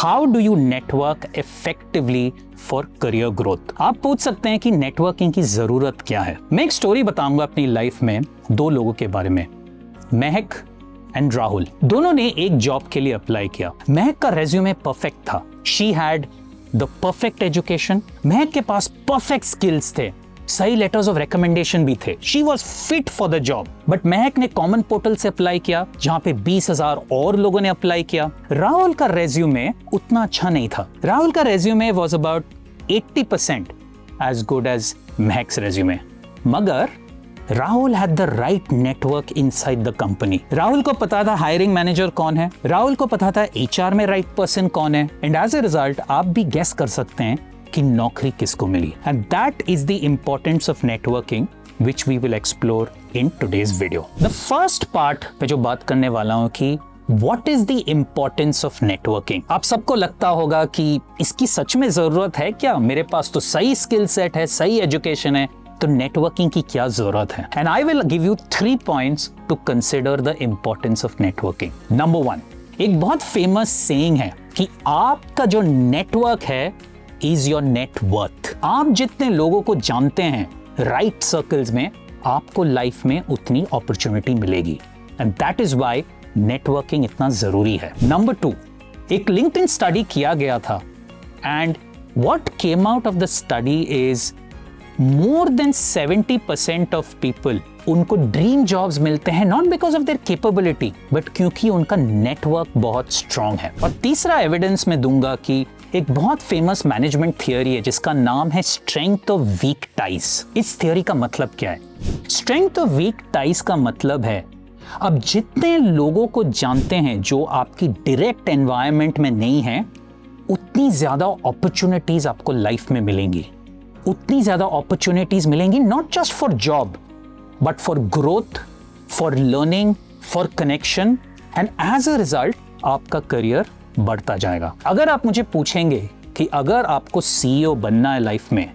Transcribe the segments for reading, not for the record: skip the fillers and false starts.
How do you network effectively for career growth. आप पूछ सकते हैं कि नेटवर्किंग की जरूरत क्या है। मैं एक स्टोरी बताऊंगा अपनी लाइफ में दो लोगों के बारे में, महक एंड राहुल। दोनों ने एक जॉब के लिए अप्लाई किया। महक का रेज्यूमे परफेक्ट था, she had the perfect education, महक के पास परफेक्ट स्किल्स थे, सही लेटर्स ऑफ रिकमेंडेशन भी थे, she was fit for the job. But महक ने कॉमन पोर्टल से अप्लाई किया जहां पे 20,000 और लोगों ने अप्लाई किया। राहुल का रेज्यूमे उतना अच्छा नहीं था, राहुल का resume was about 80% as good as Mahak's resume. मगर Rahul had the right network inside the company. Rahul को पता था हायरिंग मैनेजर कौन है, राहुल को पता था एचआर में राइट पर्सन कौन है, एंड एज ए रिजल्ट आप भी गेस कर सकते हैं कि नौकरी किसको मिली। And that is the importance of networking which we will explore in today's video. The first part पे जो बात करने वाला हूं कि What is the importance of networking? आप सबको लगता होगा कि इसकी सच में जरूरत है क्या, मेरे पास तो सही स्किल सेट है, सही एजुकेशन है, तो नेटवर्किंग की क्या जरूरत है। And I will give you 3 points to consider the importance of networking. Number 1, एक बहुत फेमस सेइंग है कि आपका जो नेटवर्क है इज योर नेटवर्थ। आप जितने लोगों को जानते हैं राइट सर्कल्स में, आपको लाइफ में उतनी अपॉर्चुनिटी मिलेगी, and that is why networking इतना जरूरी है। नंबर 2, एक लिंक्डइन स्टडी किया गया था, and what came out of the study is more than 70% of people, उनको ड्रीम जॉब्स मिलते हैं not because of their capability but क्योंकि उनका नेटवर्क बहुत स्ट्रांग है। और तीसरा एविडेंस मैं दूंगा कि एक बहुत फेमस मैनेजमेंट थियरी है जिसका नाम है स्ट्रेंथ ऑफ वीक टाइज। इस थियरी का मतलब क्या है? स्ट्रेंथ ऑफ वीक टाइज का मतलब है अब जितने लोगों को जानते हैं जो आपकी डायरेक्ट एनवायरनमेंट में नहीं है, उतनी ज्यादा अपॉर्चुनिटीज आपको लाइफ में मिलेंगी, उतनी ज्यादा अपॉर्चुनिटीज मिलेंगी not just for job but for growth, for learning, for connection, and as a result आपका करियर बढ़ता जाएगा। अगर आप मुझे पूछेंगे कि अगर आपको सीईओ बनना है लाइफ में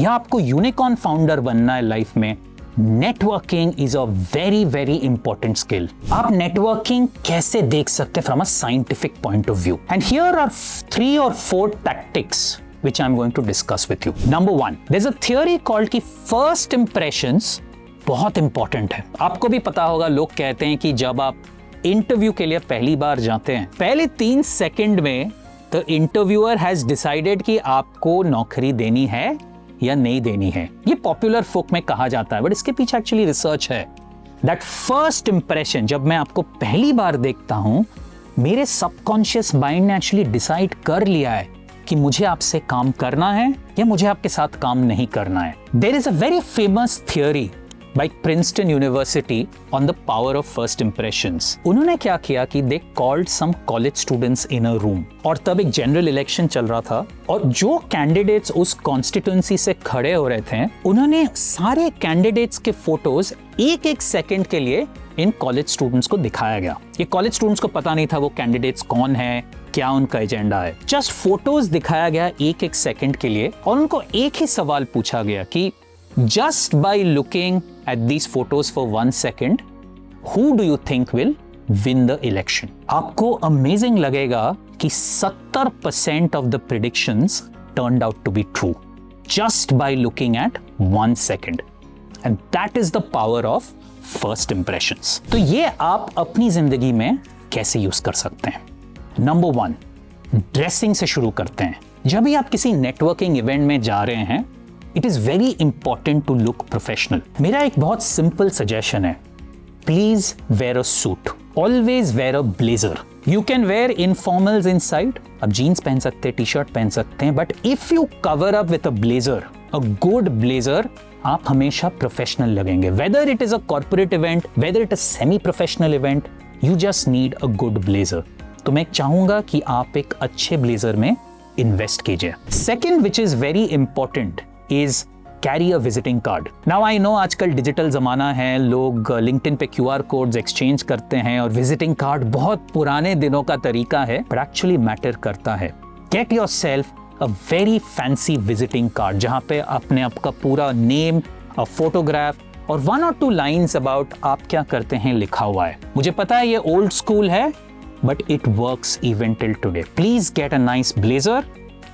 या आपको यूनिकॉर्न फाउंडर बनना है लाइफ में, networking is a very very important skill. आप नेटवर्किंग कैसे देख सकते हैं from a scientific point of view, and here are 3 or 4 tactics which I'm going to discuss with you. Number 1, there's a theory called कि first impressions बहुत important है। आपको भी पता होगा, लोग कहते हैं कि जब आप इंटरव्यू के लिए पहली बार जाते हैं, पहले 3 सेकंड में द इंटरव्यूअर हैज डिसाइडेड कि आपको नौकरी देनी है या नहीं देनी है। ये पॉपुलर फोक में कहा जाता है, बट इसके पीछे एक्चुअली रिसर्च है। दैट फर्स्ट इंप्रेशन, जब मैं आपको पहली बार देखता हूं, मेरे सबकॉन्शियस माइंड ने एक्चुअली डिसाइड कर लिया है कि मुझे आपसे काम करना है या मुझे आपके साथ काम नहीं करना है। There is a very famous theory by Princeton University on the power of first impressions. उन्होंने क्या किया कि they called some college students in a room, और तब एक जनरल इलेक्शन चल रहा था, और जो कैंडिडेट्स उस कॉन्स्टिट्यूएंसी से खड़े हो रहे थे, उन्होंने सारे कैंडिडेट्स के फोटोज एक सेकंड के लिए इन कॉलेज स्टूडेंट्स को दिखाया गया। ये कॉलेज स्टूडेंट्स को पता नहीं था वो कैंडिडेट्स कौन है, क्या उनका एजेंडा है, जस्ट फोटोज दिखाया गया एक सेकंड के लिए, और उनको एक ही सवाल पूछा गया कि just by looking at these photos for 1 second, who do you think will win the election? आपको amazing लगेगा कि 70% of the predictions turned out to be true just by looking at 1 second, and that is the power of first impressions. तो ये आप अपनी जिंदगी में कैसे यूज कर सकते हैं? नंबर 1, ड्रेसिंग से शुरू करते हैं। जब भी आप किसी नेटवर्किंग इवेंट में जा रहे हैं, it is very important to look professional. मेरा एक बहुत सिंपल सजेशन है, please wear a suit, always wear a blazer. You can wear informals inside, आप जीन्स पहन सकते हैं, टी शर्ट पहन सकते हैं, but if you cover up with a blazer, a good blazer, आप हमेशा प्रोफेशनल लगेंगे। Whether it is a corporate event, whether it is semi professional event, you just need a good blazer. तो मैं चाहूंगा कि आप एक अच्छे ब्लेजर में इन्वेस्ट कीजिए। Second which is very important is carry a visiting card. Now I know आजकल डिजिटल जमाना है, लोग लिंक्डइन पे QR कोड्स एक्सचेंज करते हैं, और विजिटिंग कार्ड बहुत पुराने दिनों का तरीका है, बट एक्चुअली मैटर करता है। Get yourself a very fancy visiting card जहां पे अपने आपका पूरा नेम, a photograph और 1 or 2 lines about आप क्या करते हैं लिखा हुआ है। मुझे पता है ये ओल्ड स्कूल है, but it works even till today. Please get a nice blazer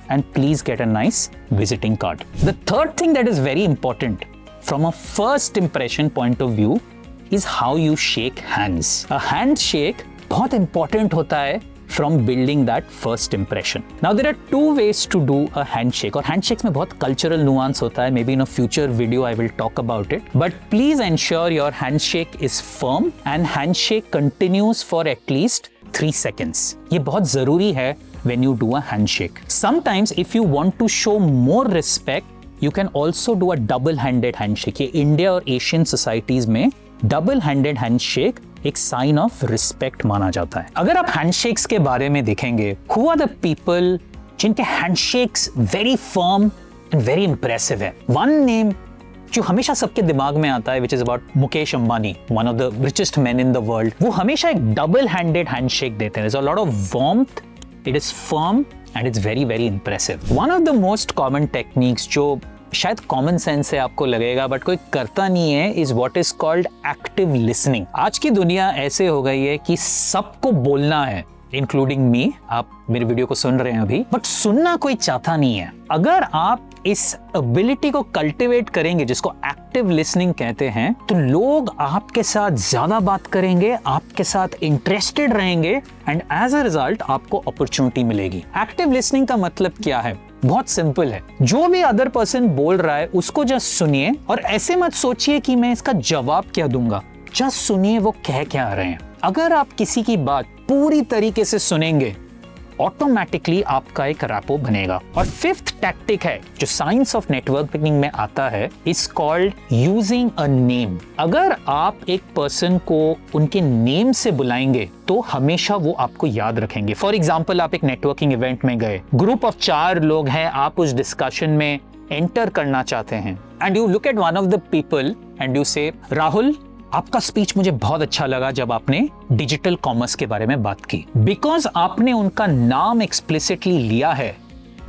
and please get a nice visiting card. The third thing that is very important from a first impression point of view is how you shake hands. A handshake बहुत important होता है from building that first impression. Now there are two ways to do a handshake और handshakes में बहुत cultural nuance होता है. Maybe in a future video I will talk about it. But please ensure your handshake is firm and handshake continues for at least 3 seconds. ये बहुत ज़रूरी है when you do a handshake. Sometimes if you want to show more respect, you can also do a double-handed handshake. ये India और Asian societies में double-handed handshake एक sign of respect माना जाता है. अगर आप हैंडशेक्स के बारे में देखेंगे, हु आर द पीपल जिनके handshakes very firm and very impressive है. वन नेम जो हमेशा सबके दिमाग में आता है, विच is about Mukesh Ambani, one of the richest man in the world. वो हमेशा एक डबल हैंडेड हैंडशेक देते हैं. There's a lot of warmth, it is firm and it's very very impressive. One of the most common techniques जो शायद common sense से आपको लगेगा बट कोई करता नहीं है, is what is called active listening. आज की दुनिया ऐसे हो गई है कि सबको बोलना है, इंक्लूडिंग मी. आप मेरे वीडियो को सुन रहे हैं अभी, बट सुनना कोई चाहता नहीं है. अगर आप इस एबिलिटी को कल्टिवेट करेंगे, जिसको एक्टिव लिसनिंग कहते हैं, तो लोग आपके साथ ज्यादा बात करेंगे, आपके साथ इंटरेस्टेड रहेंगे एंड एज अ रिजल्ट आपको अपॉर्चुनिटी मिलेगी. एक्टिव लिसनिंग का मतलब क्या है? बहुत सिंपल है. जो भी अदर पर्सन बोल रहा है उसको जस्ट सुनिए और ऐसे मत सोचिए कि मैं इसका जवाब क्या दूंगा. जस्ट सुनिए वो कह क्या रहे हैं. अगर आप किसी की बात पूरी तरीके से सुनेंगे, ऑटोमेटिकली आपका एक रैपो बनेगा. और फिफ्थ टैक्टिक है जो साइंस ऑफ नेटवर्किंग में आता है, is called using a name. अगर आप एक पर्सन को उनके नेम से बुलाएंगे तो हमेशा वो आपको याद रखेंगे. फॉर एग्जाम्पल, आप एक नेटवर्किंग इवेंट में गए, ग्रुप ऑफ 4 लोग हैं, आप उस डिस्कशन में एंटर करना चाहते हैं and you look at one of the people and you से, राहुल, आपका स्पीच मुझे बहुत अच्छा लगा जब आपने डिजिटल कॉमर्स के बारे में बात की. बिकॉज आपने उनका नाम एक्सप्लिसिटली लिया है,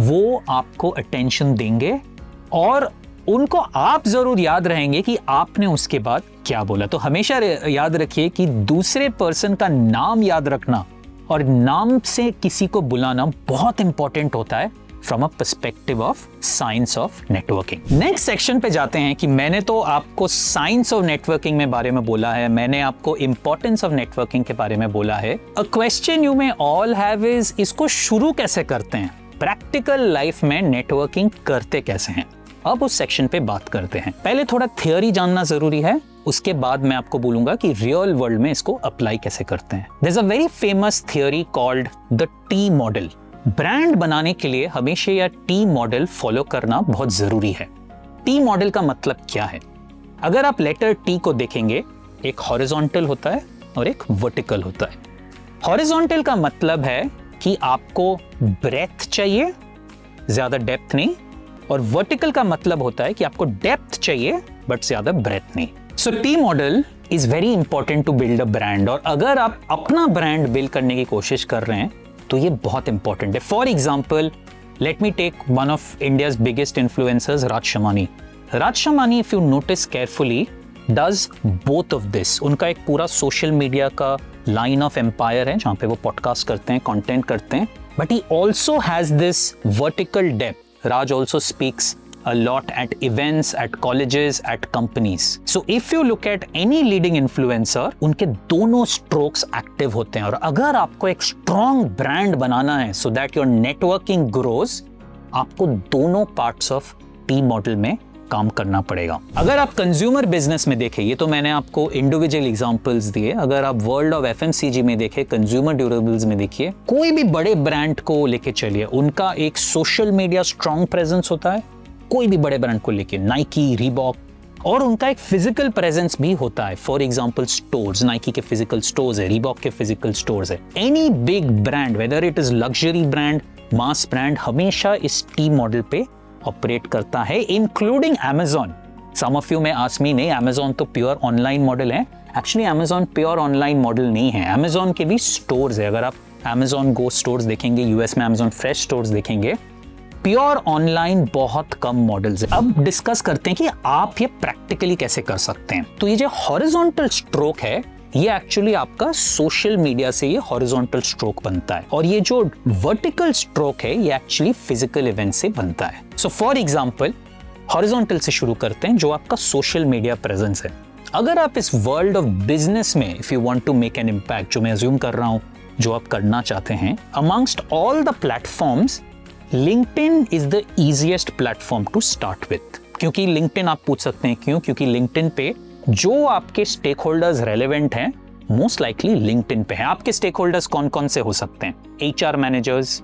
वो आपको अटेंशन देंगे और उनको आप जरूर याद रहेंगे कि आपने उसके बाद क्या बोला. तो हमेशा याद रखिए कि दूसरे पर्सन का नाम याद रखना और नाम से किसी को बुलाना बहुत इंपॉर्टेंट होता है from a perspective of science of networking. Next section पे जाते हैं कि मैंने तो आपको साइंस ऑफ नेटवर्किंग में बारे में बोला है, मैंने आपको इंपॉर्टेंस ऑफ नेटवर्किंग के बारे में बोला है. A question you may all have is, इसको शुरू कैसे करते हैं? प्रैक्टिकल लाइफ में नेटवर्किंग करते कैसे हैं? अब उस सेक्शन पे बात करते हैं. पहले थोड़ा थियोरी जानना जरूरी है, उसके बाद मैं आपको बोलूंगा कि रियल वर्ल्ड में इसको अप्लाई कैसे करते हैं. There is a very famous theory called the T model. Brand बनाने के लिए हमेशा यह टी मॉडल फॉलो करना बहुत जरूरी है. टी मॉडल का मतलब क्या है? अगर आप लेटर टी को देखेंगे, एक हॉरिजॉन्टल होता है और एक वर्टिकल होता है. हॉरिजॉन्टल का मतलब है कि आपको ब्रेथ चाहिए, ज्यादा डेप्थ नहीं, और वर्टिकल का मतलब होता है कि आपको डेप्थ चाहिए बट ज्यादा ब्रेथ नहीं. So T model is very important to build a brand. और अगर आप अपना ब्रांड बिल्ड करने की कोशिश कर रहे हैं तो ये बहुत इंपॉर्टेंट है. For example, let me take one of India's biggest influencers, Raj Shamani. Raj Shamani, if you notice carefully, does both of this. उनका एक पूरा सोशल मीडिया का लाइन ऑफ एम्पायर है जहां पे वो पॉडकास्ट करते हैं, कंटेंट करते हैं, but he also has this vertical depth. Raj also speaks a lot at events, at colleges, at companies. So if you look at any leading influencer, उनके दोनों strokes active होते हैं. और अगर आपको एक strong brand बनाना है so that your networking grows, आपको दोनों parts of T model में काम करना पड़ेगा. अगर आप कंज्यूमर बिजनेस में देखें, ये तो मैंने आपको इंडिविजुअल एग्जांपल्स दिए. अगर आप वर्ल्ड ऑफ एफएमसीजी में देखें, कंज्यूमर ड्यूरेबल्स में देखिए, कोई भी बड़े ब्रांड को लेके चलिए, उनका एक सोशल मीडिया स्ट्रॉन्ग प्रेजेंस होता है. कोई भी बड़े ब्रांड को लेके, नाइकी, रीबॉक, और उनका एक फिजिकल प्रेजेंस भी होता है. फॉर एग्जाम्पल, स्टोर्स, नाइकी के फिजिकल स्टोर्स है, रीबॉक के फिजिकल स्टोर्स है. Any big brand, weather it is luxury brand, mass brand, हमेशा इस टी मॉडल पे ऑपरेट करता है, including Amazon. Some of you may ask me, नहीं, Amazon तो प्योर ऑनलाइन मॉडल है. Actually Amazon pure online model नहीं है. Amazon के भी स्टोर्स है. अगर आप Amazon Go स्टोर्स देखेंगे, यूएस में Amazon फ्रेश स्टोर्स देखेंगे, प्योर ऑनलाइन बहुत कम मॉडल्स है. अब डिस्कस करते हैं कि आप ये प्रैक्टिकली कैसे कर सकते हैं. तो ये जो हॉरिजॉन्टल स्ट्रोक है, ये एक्चुअली आपका सोशल मीडिया से ये हॉरिजॉन्टल स्ट्रोक बनता है, और ये जो वर्टिकल स्ट्रोक है ये एक्चुअली फिजिकल इवेंट से बनता है। सो फॉर एग्जांपल हॉरिजॉन्टल से शुरू करते हैं, जो आपका सोशल मीडिया प्रेजेंस है। अगर आप इस वर्ल्ड ऑफ बिजनेस में if you want to make an impact, जो मैं अज्यूम कर रहा हूं जो आप करना चाहते हैं, amongst all the platforms LinkedIn is the easiest platform to start with. क्योंकि लिंक्डइन, आप पूछ सकते हैं क्यों, क्योंकि लिंक्डइन पे जो आपके स्टेक होल्डर्स रेलेवेंट हैं मोस्ट लाइकली लिंक्डइन पे हैं। आपके स्टेक होल्डर्स कौन कौन से हो सकते हैं? HR managers,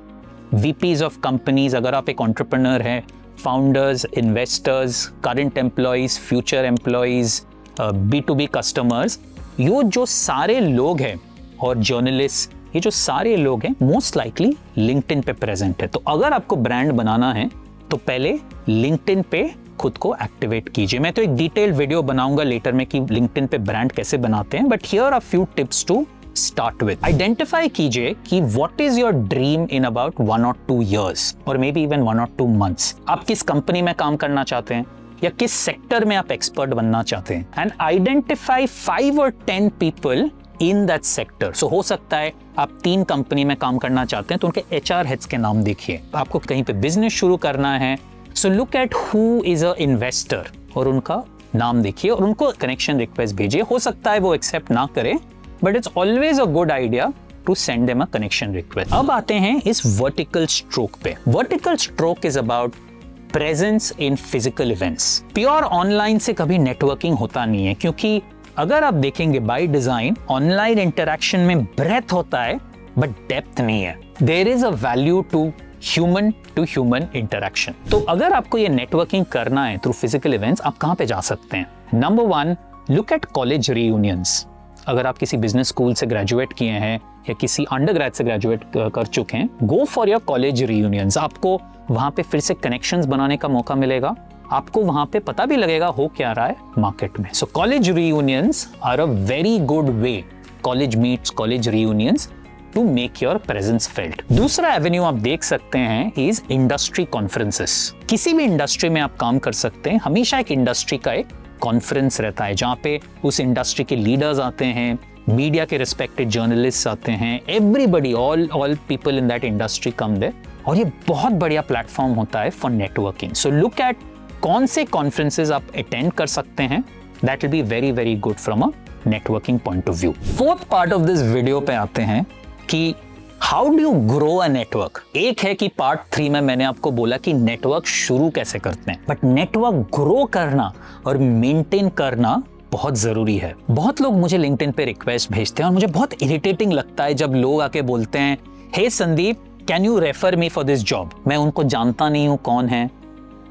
VPs of companies अगर आप एक एंटरप्रेन्योर हैं, founders, investors, current employees, future employees, B2B customers, ये जो सारे लोग हैं, और जर्नलिस्ट, ये जो सारे लोग हैं मोस्ट लाइकली लिंक्डइन पे प्रेजेंट है। तो अगर आपको ब्रांड बनाना है तो पहले लिंक्डइन पे खुद को एक्टिवेट कीजिए। मैं तो एक डिटेल्ड वीडियो बनाऊंगा लेटर में कि लिंक्डइन पे ब्रांड कैसे बनाते हैं, but here are few tips to start with. Identify कीजिए कि what is your dream in about 1 or 2 years और maybe even 1 or 2 months। आप किस कंपनी में काम करना चाहते हैं या किस सेक्टर में आप एक्सपर्ट बनना चाहते हैं, and identify 5 or 10 people in that sector. So हो सकता है आप 3 कंपनी में काम करना चाहते हैं तो उनके HR हेड्स के नाम देखिए। आपको कहीं पे बिजनेस शुरू करना है, सो look eight who is a investor और उनका नाम देखिए और उनको कनेक्शन रिक्वेस्ट भेजिए। हो सकता है वो एक्सेप्ट ना करे, but it's always a good idea to send them a connection request. अब आते हैं इस वर्टिकल स्ट्रोक पे। Vertical stroke is about presence in physical events. Pure online से कभी नेटवर्किंग होता नहीं है, क्योंकि अगर आप देखेंगे बाय डिजाइन ऑनलाइन इंटरेक्शन में ब्रेथ होता है बट डेप्थ नहीं है। There is a value to human interaction. तो अगर आपको ये नेटवर्किंग करना है थ्रू फिजिकल इवेंट्स, आप कहां पे जा सकते हैं? Number 1, look at college reunions. अगर आप किसी बिजनेस स्कूल से ग्रेजुएट किए हैं या किसी अंडरग्रेड से ग्रेजुएट कर चुके हैं, गो फॉर योर कॉलेज रीयूनियंस। आपको वहां पे फिर से कनेक्शंस बनाने का मौका मिलेगा, आपको वहां पे पता भी लगेगा हो क्या रहा है मार्केट में। So college reunions are a very good way, college meets, college reunions, to make your presence felt. दूसरा एवेन्यू आप देख सकते हैं इज इंडस्ट्री कॉन्फ्रेंसेस। किसी भी इंडस्ट्री में आप काम कर सकते हैं, हमेशा एक इंडस्ट्री का एक कॉन्फ्रेंस रहता है जहाँ पे उस इंडस्ट्री के लीडर्स आते हैं, मीडिया के रिस्पेक्टेड जर्नलिस्ट आते हैं, everybody, all people in that industry come there, और ये बहुत बढ़िया प्लेटफॉर्म होता है for networking. So look at कौन से कॉन्फ्रेंसेस आप अटेंड कर सकते हैं, that will be very very good from a networking point of view. Fourth part of this video पे आते हैं कि how do you grow a network. एक है कि पार्ट 3 में मैंने आपको बोला कि नेटवर्क शुरू कैसे करते हैं, बट नेटवर्क ग्रो करना और मेंटेन करना बहुत जरूरी है। बहुत लोग मुझे लिंक्डइन पे रिक्वेस्ट भेजते हैं और मुझे बहुत इरिटेटिंग लगता है जब लोग आके बोलते हैं, hey Sandeep, can you refer me for this job. मैं उनको जानता नहीं हूँ कौन है,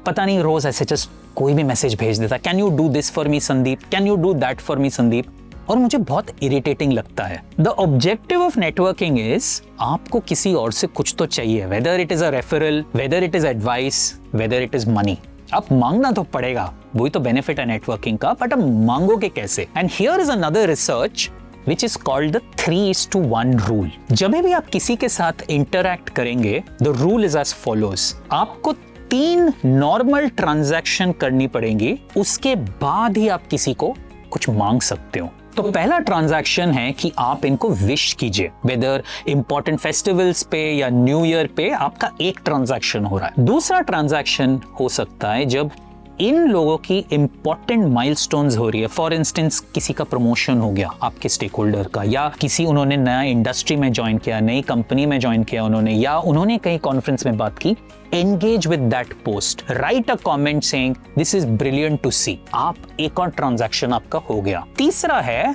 पता नहीं, रोज ऐसे जस्ट कोई भी मैसेज भेज देता, can you do this for me Sandeep, can you do that for me Sandeep, और मुझे बहुत इरिटेटिंग लगता है। The objective of networking is आपको किसी और से कुछ तो चाहिए, weather it is a referral, weather it is advice, weather it is money. आप मांगना तो पड़ेगा, वही तो बेनिफिट है नेटवर्किंग का, बट अब मांगोगे कैसे? And here is another research which is called the 3:1 rule। जब भी आप किसी के साथ इंटरैक्ट करेंगे, the rule is as follows। आपको 3 नॉर्मल ट्रांजैक्शन करनी पड़ेंगी, उसके बाद ही आप किसी को कुछ मांग सकते हो। तो पहला ट्रांजैक्शन है कि आप इनको विश कीजिए, वेदर इंपॉर्टेंट फेस्टिवल्स पे या न्यू ईयर पे आपका एक ट्रांजैक्शन हो रहा है। दूसरा ट्रांजैक्शन हो सकता है जब इन लोगों की इंपॉर्टेंट माइलस्टोन्स हो रही है। फॉर इंस्टेंस किसी का प्रमोशन हो गया आपके स्टेक होल्डर का, या किसी उन्होंने नया इंडस्ट्री में ज्वाइन किया, नई कंपनी में ज्वाइन किया उन्होंने, या उन्होंने कहीं कॉन्फ्रेंस में बात की, engage with that post, write a comment saying this is brilliant to see. आप एक और ट्रांजैक्शन आपका हो गया। तीसरा है,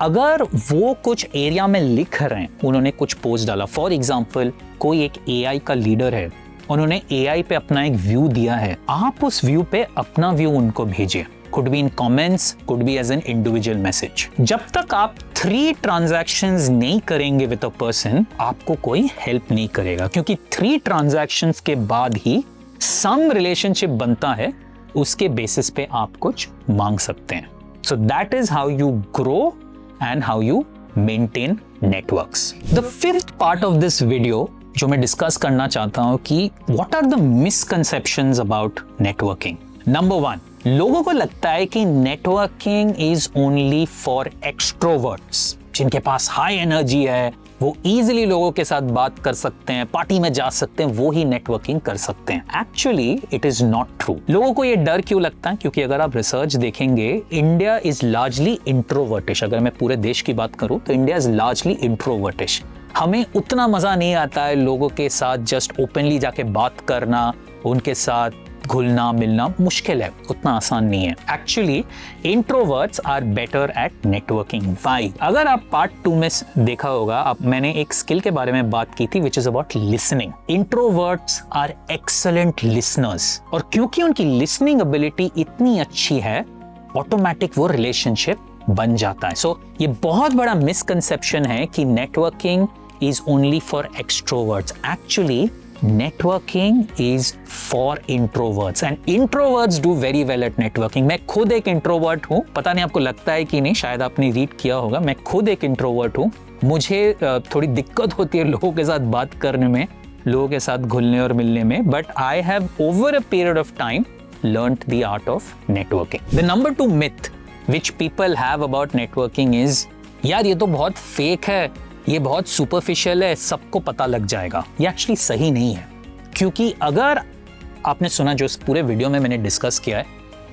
अगर वो कुछ एरिया में लिख रहे हैं, उन्होंने कुछ पोस्ट डाला, फॉर एग्जाम्पल कोई एक AI का लीडर है, उन्होंने AI पे अपना एक व्यू दिया है, आप उस व्यू पे अपना व्यू उनको भेजिए। could be in comments, could be as an individual message। जब तक आप 3 ट्रांजैक्शंस नहीं करेंगे विद अ पर्सन, आपको कोई हेल्प नहीं करेगा, क्योंकि 3 ट्रांजैक्शंस के बाद ही सम रिलेशनशिप बनता है, उसके बेसिस पे आप कुछ मांग सकते हैं। So that is how you grow and how you maintain networks. The 5th part of this video जो मैं डिस्कस करना चाहता हूं कि what are the misconceptions about networking. Number 1, लोगों को लगता है कि networking is only for extroverts, जिनके पास हाई एनर्जी है, वो इजीली लोगों के साथ बात कर सकते हैं, पार्टी में जा सकते हैं, वो ही नेटवर्किंग कर सकते हैं। Actually it is not true. लोगों को ये डर क्यों लगता है? क्योंकि अगर आप रिसर्च देखेंगे, इंडिया इज लार्जली इंट्रोवर्टिश। अगर मैं पूरे देश की बात करूं तो इंडिया इज लार्जली इंट्रोवर्टिश। हमें उतना मजा नहीं आता है लोगों के साथ जस्ट ओपनली जाके बात करना, उनके साथ घुलना मिलना मुश्किल है, उतना आसान नहीं है। Actually introverts are better at networking. Why? अगर आप पार्ट 2 में देखा होगा, मैंने एक स्किल के बारे में बात की थी which is about listening. Introverts are excellent listeners, और क्योंकि उनकी लिसनिंग एबिलिटी इतनी अच्छी है, ऑटोमेटिक वो रिलेशनशिप बन जाता है। सो ये बहुत बड़ा मिसकंसेप्शन है कि networking is only for extroverts. Actually, networking is for introverts and introverts do very well at networking. मैं खुद एक इंट्रोवर्ट हूँ, पता नहीं आपको लगता है कि नहीं, शायद आपने रीड किया होगा, मैं खुद एक इंट्रोवर्ट हूँ। मुझे थोड़ी दिक्कत होती है लोगों के साथ बात करने में, लोगों के साथ घुलने और मिलने में, but I have over a period of time learned the art of networking. The number 2 myth which people have about networking is, यार ये तो बहुत फेक है, ये बहुत सुपरफिशियल है, सबको पता लग जाएगा। ये एक्चुअली सही नहीं है, क्योंकि अगर आपने सुना जो इस पूरे वीडियो में मैंने डिस्कस किया है,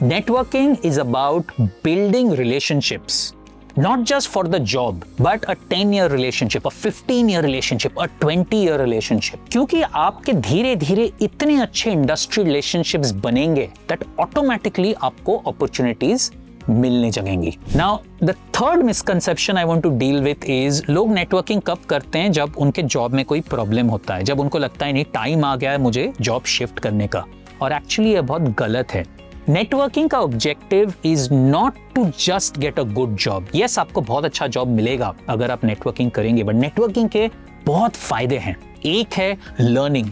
networking is about building relationships, not just for the job, but a 10-year relationship, a 15-year relationship, a 20-year relationship. क्योंकि आपके धीरे धीरे इतने अच्छे इंडस्ट्री रिलेशनशिप्स बनेंगे दैट ऑटोमेटिकली आपको अपॉर्चुनिटीज मिलने जगेंगी। Now the third misconception I want to deal with is, लोग नेटवर्किंग कब करते हैं? जब उनके जॉब में कोई प्रॉब्लम होता है, जब उनको लगता है नहीं टाइम आ गया है मुझे जॉब शिफ्ट करने का। और एक्चुअली ये बहुत गलत है। नेटवर्किंग का objective is not to just get a good job. Yes, आपको बहुत अच्छा जॉब मिलेगा अगर आप नेटवर्किंग करेंगे, बट नेटवर्किंग के बहुत फायदे हैं। एक है लर्निंग।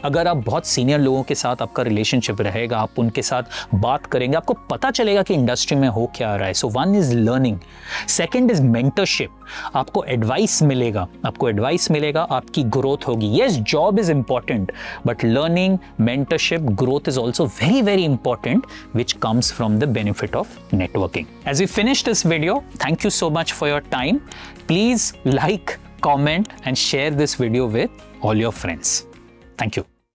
अगर आप बहुत सीनियर लोगों के साथ आपका रिलेशनशिप रहेगा, आप उनके साथ बात करेंगे, आपको पता चलेगा कि इंडस्ट्री में हो क्या रहा है। So one is learning. Second is mentorship. आपको एडवाइस मिलेगा, आपकी ग्रोथ होगी। Yes, job is important, but learning, mentorship, growth is also very very important, which comes from the benefit of networking. As we finish this video, thank you so much for your time. Please like, comment and share this video with all your friends. Thank you.